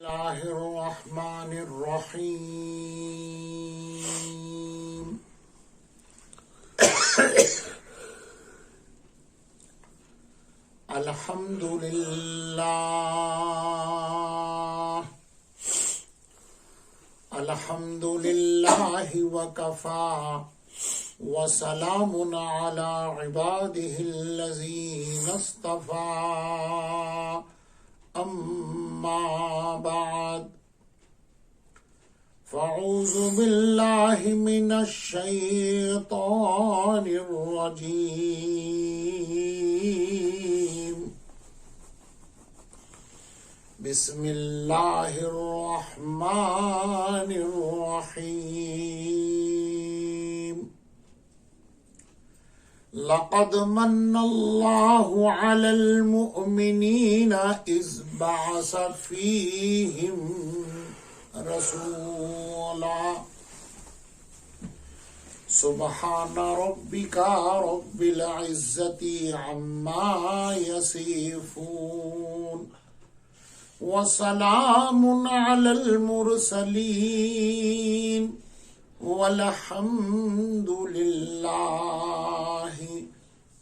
الله الرحمن الرحيم الحمد لله وكفى وسلام على عباده الذين اصطفى أما بعد فأعوذ بالله من الشيطان الرجيم بسم الله الرحمن الرحيم لقد من الله على المؤمنين إذ بعث فيهم رسولا سبحان ربك رب العزة عما يصفون وسلام على المرسلين والحمد لله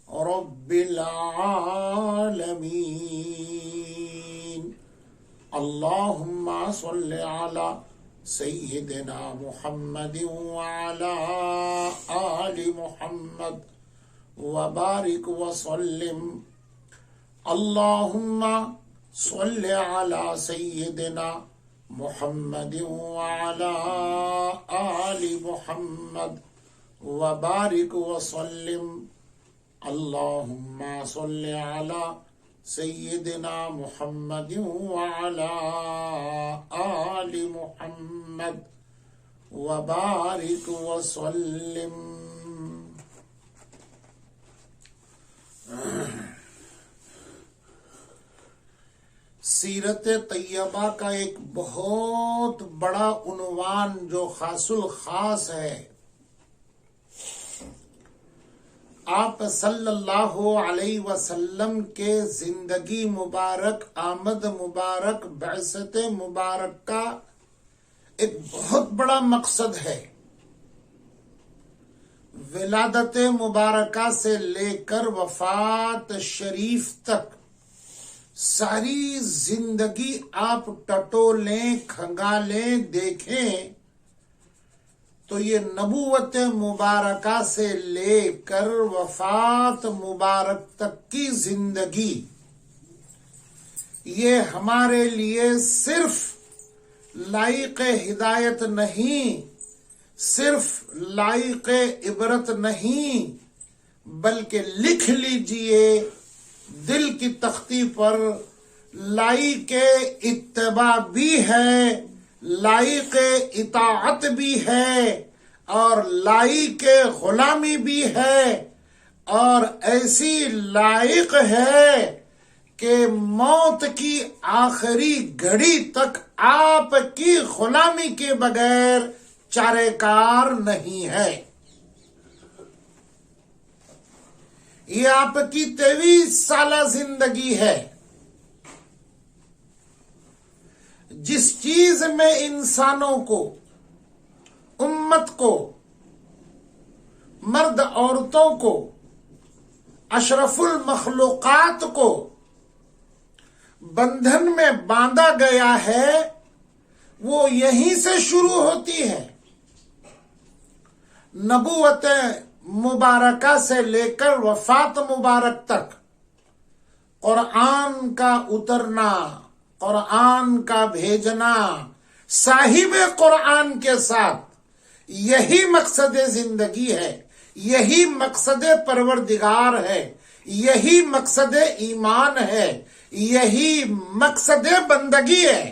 رب العالمين اللهم صل على سيدنا محمد وعلى آل محمد وبارك وسلم اللهم صل على سيدنا محمد وعلى آل محمد وبارك وسلم اللهم صل على سيدنا محمد وعلى آل محمد وبارك وسلم سیرت طیبہ کا ایک بہت بڑا عنوان جو خاص الخاص ہے، آپ صلی اللہ علیہ وسلم کے زندگی مبارک، آمد مبارک، بعثت مبارک کا ایک بہت بڑا مقصد ہے۔ ولادت مبارکہ سے لے کر وفات شریف تک ساری زندگی آپ ٹٹولیں، کھنگالیں، دیکھیں تو یہ نبوت مبارکہ سے لے کر وفات مبارک تک کی زندگی، یہ ہمارے لیے صرف لائق ہدایت نہیں، صرف لائق عبرت نہیں، بلکہ لکھ لیجئے دل کی تختی پر، لائق اتباع بھی ہے، لائق اطاعت بھی ہے، اور لائق غلامی بھی ہے، اور ایسی لائق ہے کہ موت کی آخری گھڑی تک آپ کی غلامی کے بغیر چارے کار نہیں ہے۔ یہ آپ کی 23 سالہ زندگی ہے، جس چیز میں انسانوں کو، امت کو، مرد عورتوں کو، اشرف المخلوقات کو بندھن میں باندھا گیا ہے، وہ یہیں سے شروع ہوتی ہے۔ نبوت مبارکہ سے لے کر وفات مبارک تک قرآن کا اترنا، قرآن کا بھیجنا، صاحب قرآن کے ساتھ، یہی مقصد زندگی ہے، یہی مقصد پروردگار ہے، یہی مقصد ایمان ہے، یہی مقصد بندگی ہے۔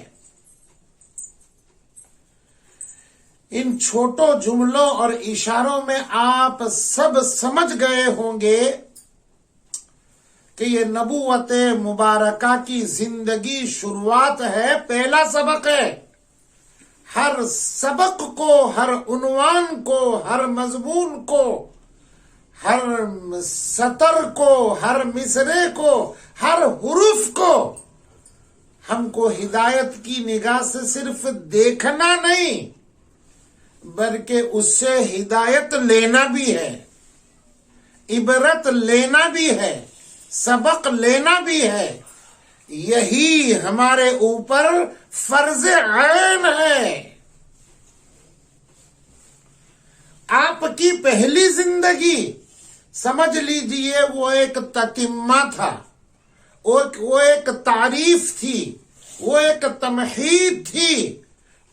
ان چھوٹوں جملوں اور اشاروں میں آپ سب سمجھ گئے ہوں گے کہ یہ نبوت مبارکہ کی زندگی شروعات ہے، پہلا سبق ہے۔ ہر سبق کو، ہر عنوان کو، ہر مضمون کو، ہر سطر کو، ہر مصرے کو، ہر حروف کو ہم کو ہدایت کی نگاہ سے صرف دیکھنا نہیں بلکہ اس سے ہدایت لینا بھی ہے، عبرت لینا بھی ہے، سبق لینا بھی ہے۔ یہی ہمارے اوپر فرض عین ہے۔ آپ کی پہلی زندگی سمجھ لیجئے وہ ایک تتمہ تھا، وہ ایک تعریف تھی، وہ ایک تمہید تھی،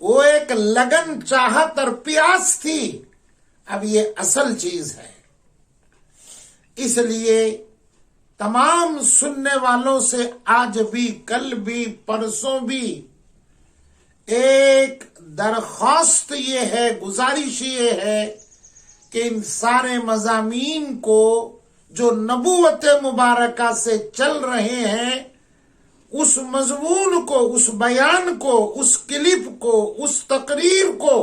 وہ ایک لگن، چاہت اور پیاس تھی۔ اب یہ اصل چیز ہے۔ اس لیے تمام سننے والوں سے آج بھی، کل بھی، پرسوں بھی ایک درخواست یہ ہے، گزارش یہ ہے کہ ان سارے مضامین کو جو نبوت مبارکہ سے چل رہے ہیں، اس مضمون کو، اس بیان کو، اس کلپ کو، اس تقریر کو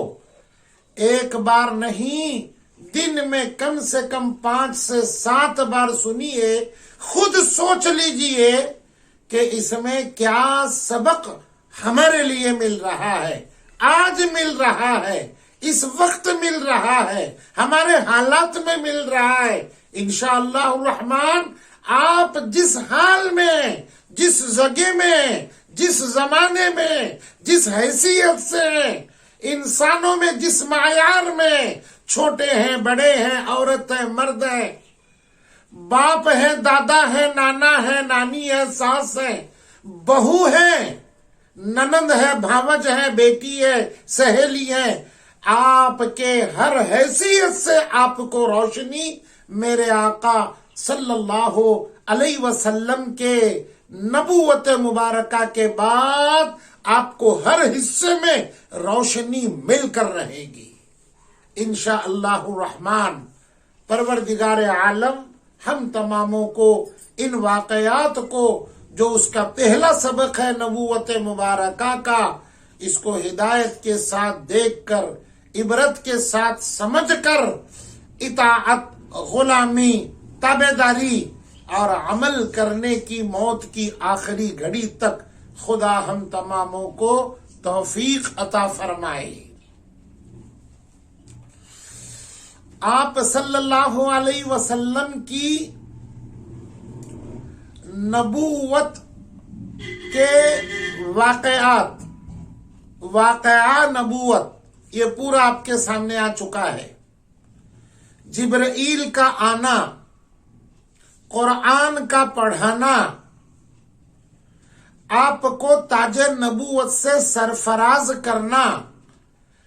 ایک بار نہیں، دن میں کم سے کم 5 سے 7 بار سنیے۔ خود سوچ لیجئے کہ اس میں کیا سبق ہمارے لیے مل رہا ہے، آج مل رہا ہے، اس وقت مل رہا ہے، ہمارے حالات میں مل رہا ہے۔ انشاءاللہ الرحمن آپ جس حال میں، جس جگہ میں، جس زمانے میں، جس حیثیت سے ہیں، انسانوں میں جس معیار میں، چھوٹے ہیں، بڑے ہیں، عورت ہیں، مرد ہیں، باپ ہے، دادا ہے، نانا ہے، نانی ہے، ساس ہے، بہو ہے، ننند ہے، بھاوج ہے، بیٹی ہے، سہیلی ہے، آپ کے ہر حیثیت سے آپ کو روشنی میرے آقا صلی اللہ علیہ وسلم کے نبوت مبارکہ کے بعد آپ کو ہر حصے میں روشنی مل کر رہے گی انشاءاللہ الرحمن۔ پروردگار عالم ہم تماموں کو ان واقعات کو، جو اس کا پہلا سبق ہے نبوت مبارکہ کا، اس کو ہدایت کے ساتھ دیکھ کر، عبرت کے ساتھ سمجھ کر، اطاعت، غلامی، تابعداری اور عمل کرنے کی موت کی آخری گھڑی تک خدا ہم تماموں کو توفیق عطا فرمائے۔ آپ صلی اللہ علیہ وسلم کی نبوت کے واقعات، واقعہ نبوت، یہ پورا آپ کے سامنے آ چکا ہے۔ جبرائیل کا آنا، قرآن کا پڑھانا، آپ کو تاج نبوت سے سرفراز کرنا،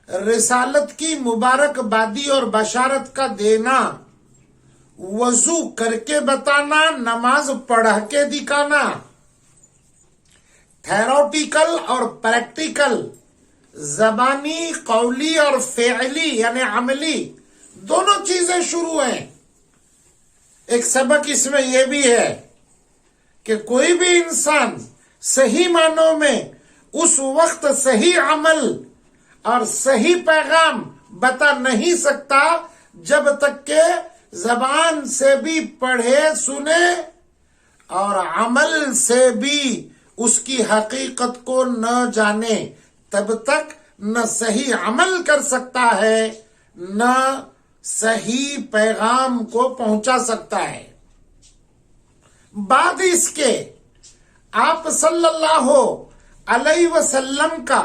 رسالت کی مبارک بادی اور بشارت کا دینا، وضو کر کے بتانا، نماز پڑھ کے دکھانا، تھیوریٹیکل اور پریکٹیکل، زبانی، قولی اور فعلی یعنی عملی، دونوں چیزیں شروع ہیں۔ ایک سبق اس میں یہ بھی ہے کہ کوئی بھی انسان صحیح معنوں میں اس وقت صحیح عمل اور صحیح پیغام بتا نہیں سکتا جب تک کہ زبان سے بھی پڑھے، سنے اور عمل سے بھی اس کی حقیقت کو نہ جانے، تب تک نہ صحیح عمل کر سکتا ہے، نہ صحیح پیغام کو پہنچا سکتا ہے۔ بعد اس کے آپ صلی اللہ علیہ وسلم کا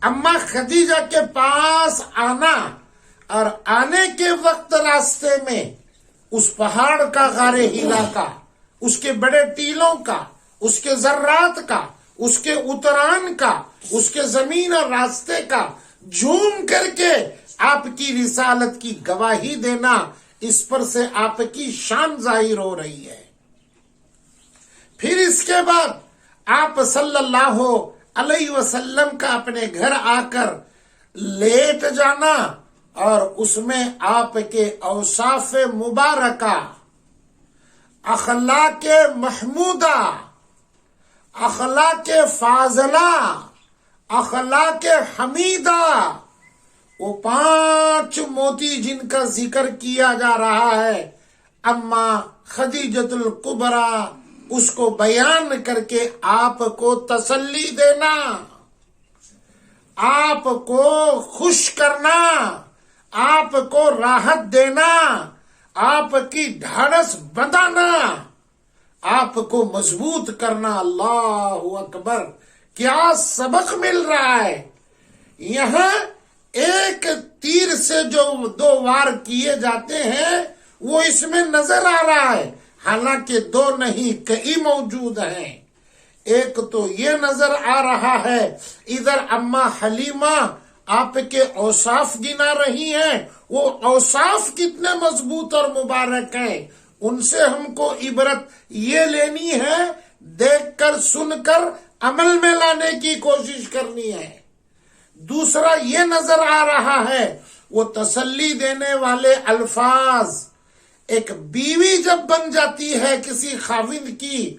اما خدیجہ کے پاس آنا، اور آنے کے وقت راستے میں اس پہاڑ کا، غار ہیرا کا، اس کے بڑے ٹیلوں کا، اس کے ذرات کا، اس کے اتران کا، اس کے زمین اور راستے کا جھوم کر کے آپ کی رسالت کی گواہی دینا، اس پر سے آپ کی شان ظاہر ہو رہی ہے۔ پھر اس کے بعد آپ صلی اللہ علیہ وسلم کا اپنے گھر آ کر لیٹ جانا، اور اس میں آپ کے اوصاف مبارکہ، اخلاق محمودہ، اخلاق فاضلہ، اخلاق حمیدہ، وہ 5 موتی جن کا ذکر کیا جا رہا ہے، اما خدیجۃ الکبریٰ، اس کو بیان کر کے آپ کو تسلی دینا، آپ کو خوش کرنا، آپ کو راحت دینا، آپ کی ڈھارس بندھانا، آپ کو مضبوط کرنا۔ اللہ اکبر! کیا سبق مل رہا ہے یہاں! ایک تیر سے جو 2 وار کیے جاتے ہیں وہ اس میں نظر آ رہا ہے، حالانکہ 2 نہیں کئی موجود ہیں۔ ایک تو یہ نظر آ رہا ہے، ادھر اما حلیمہ آپ کے اوصاف گنا رہی ہیں، وہ اوصاف کتنے مضبوط اور مبارک ہیں، ان سے ہم کو عبرت یہ لینی ہے، دیکھ کر سن کر عمل میں لانے کی کوشش کرنی ہے۔ دوسرا یہ نظر آ رہا ہے وہ تسلی دینے والے الفاظ۔ ایک بیوی جب بن جاتی ہے کسی خاوند کی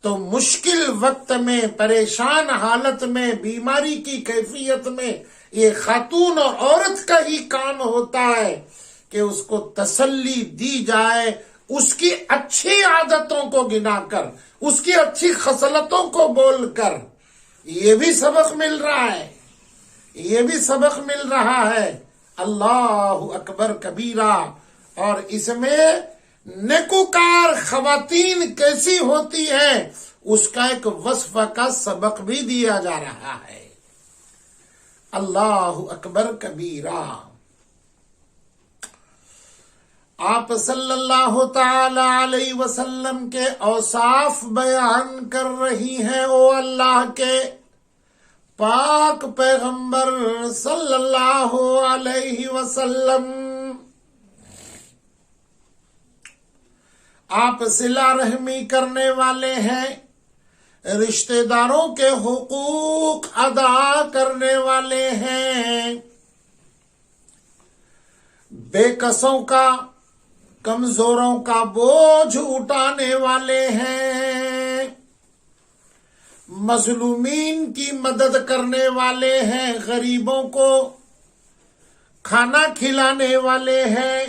تو مشکل وقت میں، پریشان حالت میں، بیماری کی کیفیت میں یہ خاتون اور عورت کا ہی کام ہوتا ہے کہ اس کو تسلی دی جائے، اس کی اچھی عادتوں کو گنا کر، اس کی اچھی خصلتوں کو بول کر۔ یہ بھی سبق مل رہا ہے، یہ بھی سبق مل رہا ہے۔ اللہ اکبر کبیرہ! اور اس میں نیکوکار خواتین کیسی ہوتی ہیں اس کا ایک وصف کا سبق بھی دیا جا رہا ہے۔ اللہ اکبر کبیرہ! آپ صلی اللہ تعالی علیہ وسلم کے اوصاف بیان کر رہی ہیں، او اللہ کے پاک پیغمبر صلی اللہ علیہ وسلم۔ آپ صلہ رحمی کرنے والے ہیں، رشتہ داروں کے حقوق ادا کرنے والے ہیں، بے کسوں کا، کمزوروں کا بوجھ اٹھانے والے ہیں، مظلومین کی مدد کرنے والے ہیں، غریبوں کو کھانا کھلانے والے ہیں،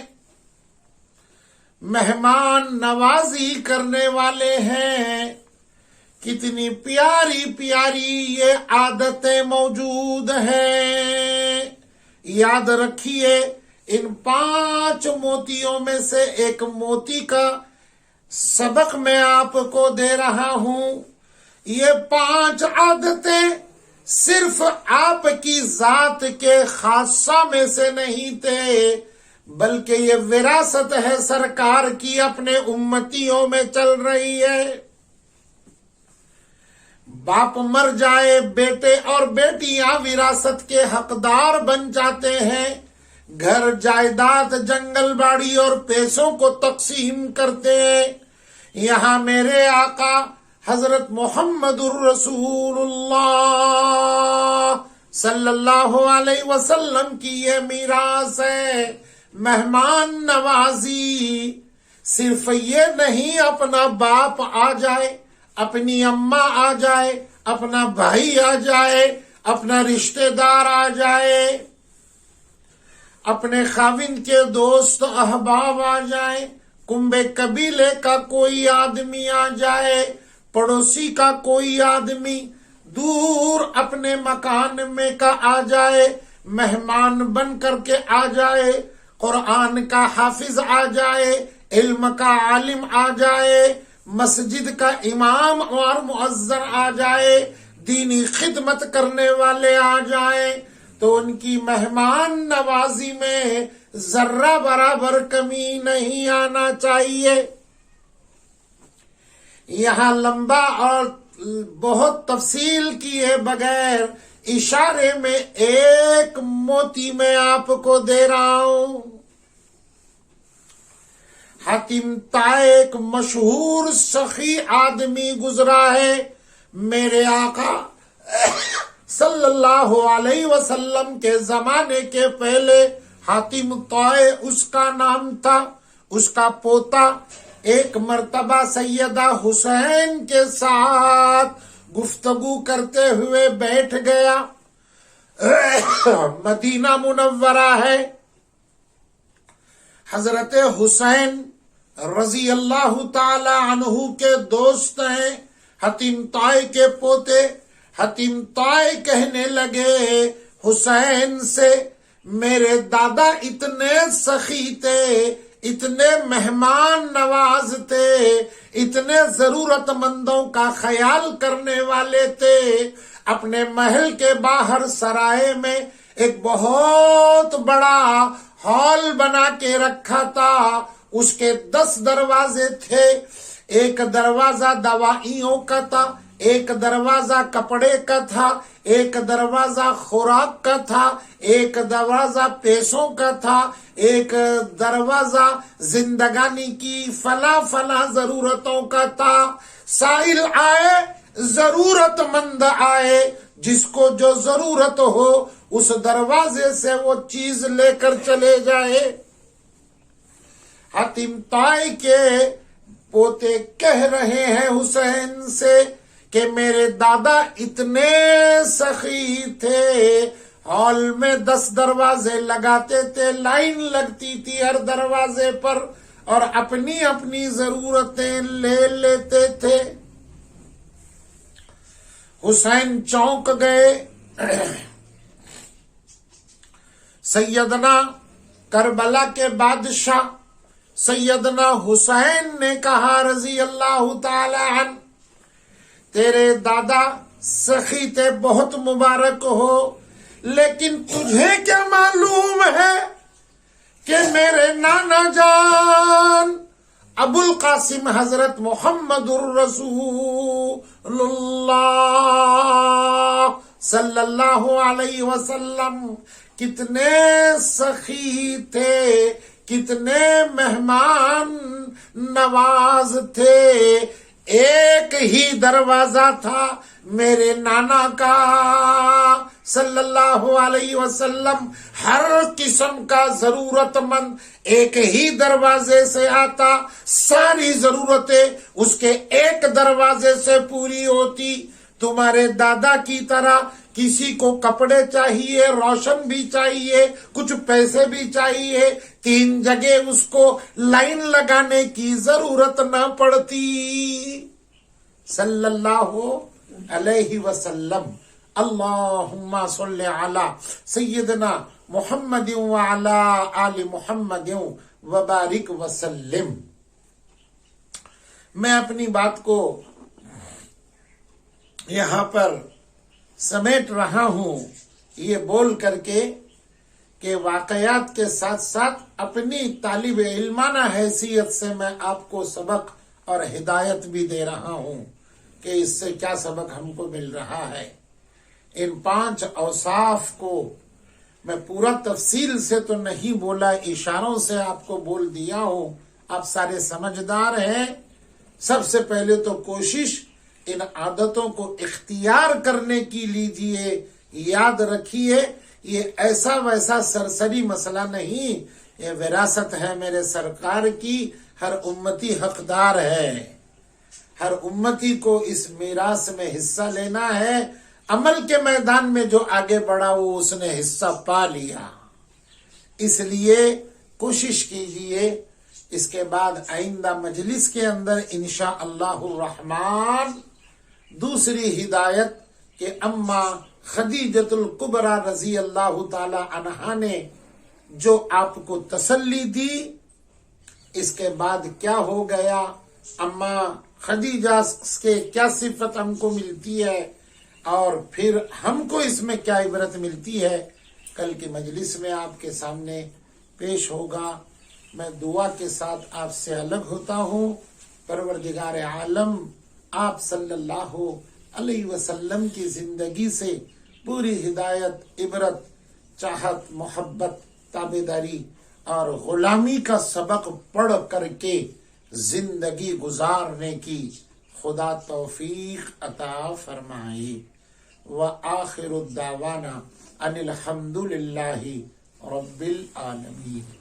مہمان نوازی کرنے والے ہیں۔ کتنی پیاری پیاری یہ عادتیں موجود ہیں۔ یاد رکھیے، ان 5 موتیوں میں سے ایک موتی کا سبق میں آپ کو دے رہا ہوں۔ یہ 5 عادتیں صرف آپ کی ذات کے خاصہ میں سے نہیں تھے، بلکہ یہ وراثت ہے سرکار کی، اپنے امتیوں میں چل رہی ہے۔ باپ مر جائے، بیٹے اور بیٹیاں وراثت کے حقدار بن جاتے ہیں، گھر جائیداد جنگل باڑی اور پیسوں کو تقسیم کرتے ہیں۔ یہاں میرے آقا حضرت محمد الرسول اللہ صلی اللہ علیہ وسلم کی یہ میراث ہے، مہمان نوازی۔ صرف یہ نہیں اپنا باپ آ جائے، اپنی اماں آ جائے، اپنا بھائی آ جائے، اپنا رشتہ دار آ جائے، اپنے خاوند کے دوست احباب آ جائیں، کنبے قبیلے کا کوئی آدمی آ جائے، پڑوسی کا کوئی آدمی دور اپنے مکان میں کا آ جائے، مہمان بن کر کے آ جائے، قرآن کا حافظ آ جائے، علم کا عالم آ جائے، مسجد کا امام اور مؤذن آ جائے، دینی خدمت کرنے والے آ جائیں، تو ان کی مہمان نوازی میں ذرہ برابر کمی نہیں آنا چاہیے۔ یہاں لمبا اور بہت تفصیل کیے بغیر اشارے میں ایک موتی میں آپ کو دے رہا ہوں۔ حاتم طائی ایک مشہور سخی آدمی گزرا ہے، میرے آقا صلی اللہ علیہ وسلم کے زمانے کے پہلے حاتم طائی اس کا نام تھا۔ اس کا پوتا ایک مرتبہ سیدہ حسین کے ساتھ گفتگو کرتے ہوئے بیٹھ گیا۔ مدینہ منورہ ہے، حضرت حسین رضی اللہ تعالی عنہ کے دوست ہیں، حتیم طائی کے پوتے۔ حتیم طائی کہنے لگے حسین سے، میرے دادا اتنے سخی تھے، اتنے مہمان نواز تھے، اتنے ضرورت مندوں کا خیال کرنے والے تھے۔ اپنے محل کے باہر سرائے میں ایک بہت بڑا ہال بنا کے رکھا تھا، اس کے 10 دروازے تھے۔ ایک دروازہ دوائیوں کا تھا، ایک دروازہ کپڑے کا تھا، ایک دروازہ خوراک کا تھا، ایک دروازہ پیسوں کا تھا، ایک دروازہ زندگانی کی فلاں ضرورتوں کا تھا۔ سائل آئے، ضرورت مند آئے، جس کو جو ضرورت ہو اس دروازے سے وہ چیز لے کر چلے جائے۔ حتیم طائی کے پوتے کہہ رہے ہیں حسین سے کہ میرے دادا اتنے سخی تھے، ہال میں 10 دروازے لگاتے تھے، لائن لگتی تھی ہر دروازے پر، اور اپنی اپنی ضرورتیں لے لیتے تھے۔ حسین چونک گئے۔ سیدنا کربلا کے بادشاہ سیدنا حسین نے کہا رضی اللہ تعالی عنہ، تیرے دادا سخی تھے، بہت مبارک ہو، لیکن تجھے کیا معلوم ہے کہ میرے نانا جان ابو القاسم حضرت محمد الرسول اللہ صلی اللہ علیہ وسلم کتنے سخی تھے، کتنے مہمان نواز تھے۔ ایک ہی دروازہ تھا میرے نانا کا صلی اللہ علیہ وسلم، ہر قسم کا ضرورت مند ایک ہی دروازے سے آتا، ساری ضرورتیں اس کے ایک دروازے سے پوری ہوتی۔ تمہارے دادا کی طرح کسی کو کپڑے چاہیے، روشن بھی چاہیے، کچھ پیسے بھی چاہیے، 3 جگہ اس کو لائن لگانے کی ضرورت نہ پڑتی صلی اللہ علیہ وسلم۔ اللہم صلی علی سیدنا محمد وعلی آل محمد وبارک وسلم۔ میں اپنی بات کو یہاں پر سمیٹ رہا ہوں یہ بول کر کے کہ واقعات کے ساتھ ساتھ اپنی طالب علمانہ حیثیت سے میں آپ کو سبق اور ہدایت بھی دے رہا ہوں کہ اس سے کیا سبق ہم کو مل رہا ہے۔ ان 5 اوصاف کو میں پورا تفصیل سے تو نہیں بولا، اشاروں سے آپ کو بول دیا ہوں، آپ سارے سمجھدار ہیں۔ سب سے پہلے تو کوشش ان عادتوں کو اختیار کرنے کی لیجیے، یاد رکھیے یہ ایسا ویسا سرسری مسئلہ نہیں، یہ وراثت ہے میرے سرکار کی، ہر امتی حقدار ہے، ہر امتی کو اس میراث میں حصہ لینا ہے۔ عمل کے میدان میں جو آگے بڑھا وہ اس نے حصہ پا لیا، اس لیے کوشش کیجیے۔ اس کے بعد آئندہ مجلس کے اندر انشاءاللہ الرحمن دوسری ہدایت کہ اما خدیجۃ الکبریٰ رضی اللہ تعالی عنہا نے جو آپ کو تسلی دی، اس کے بعد کیا ہو گیا، اما خدیجہ کے کیا صفت ہم کو ملتی ہے، اور پھر ہم کو اس میں کیا عبرت ملتی ہے، کل کی مجلس میں آپ کے سامنے پیش ہوگا۔ میں دعا کے ساتھ آپ سے الگ ہوتا ہوں۔ پروردگار عالم آپ صلی اللہ علیہ وسلم کی زندگی سے پوری ہدایت، عبرت، چاہت، محبت، تابعداری اور غلامی کا سبق پڑھ کر کے زندگی گزارنے کی خدا توفیق عطا فرمائے۔ وآخر الدعوانا ان الحمد للہ رب العالمین۔